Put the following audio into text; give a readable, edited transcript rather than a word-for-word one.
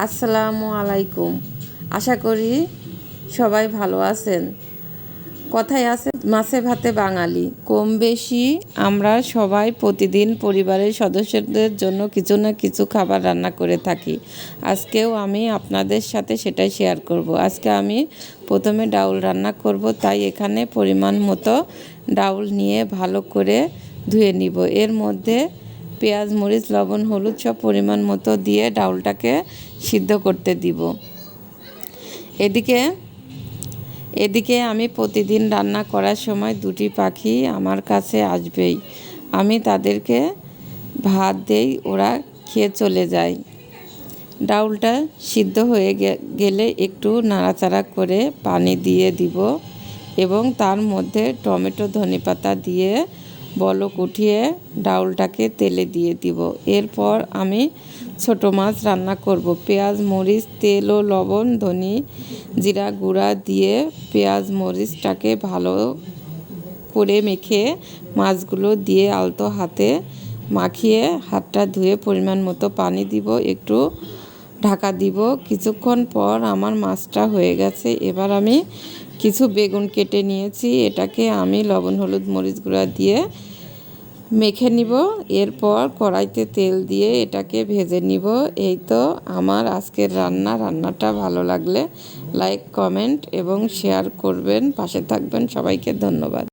আসসালামু আলাইকুম। আশা করি সবাই ভালো আছেন। কথায় আছে মাছে ভাতে বাঙালি। কম বেশি আমরা সবাই প্রতিদিন পরিবারের সদস্যদের জন্য কিছু না কিছু খাবার রান্না করে থাকি। আজকেও আমি আপনাদের সাথে সেটাই শেয়ার করব। আজকে আমি প্রথমে ডাউল রান্না করব, তাই এখানে পরিমাণ মতো ডাউল নিয়ে ভালো করে ধুয়ে নিব। এর মধ্যে পেঁয়াজ, মরিচ, লবণ, হলুদ সব পরিমাণ মতো দিয়ে ডাউলটাকে সিদ্ধ করতে দিব। এদিকে আমি প্রতিদিন রান্না করার সময় দুটি পাখি আমার কাছে আসবেই। আমি তাদেরকে ভাত দেই, ওরা খেয়ে চলে যায়। ডাউলটা সিদ্ধ হয়ে গেলে একটু নাড়াচাড়া করে পানি দিয়ে দিব এবং তার মধ্যে টমেটো, ধনেপাতা দিয়ে বলক উঠিয়ে ডাউলটাকে তেলে দিয়ে দিব। এরপর আমি ছোট মাছ রান্না করব। পেঁয়াজ, মরিচ, তেল ও লবণ, জিরা গুঁড়া দিয়ে পেঁয়াজ মরিচটাকে ভালো করে মেখে মাছগুলো দিয়ে আলতো হাতে মাখিয়ে হাতটা ধুয়ে পরিমাণ মতো পানি দিব, একটু ঢাকা দিব। কিছুক্ষণ পর আমার মাছটা হয়ে গেছে। এবার আমি কিছু বেগুন কেটে নিয়েছি, এটাকে আমি লবণ, হলুদ, মরিচ গুঁড়া দিয়ে মেখে নিব। এরপর কড়াইতে তেল দিয়ে এটাকে ভেজে নিব। এই তো আমার আজকের রান্নাটা ভালো লাগলে লাইক, কমেন্ট এবং শেয়ার করবেন, পাশে থাকবেন। সবাইকে ধন্যবাদ।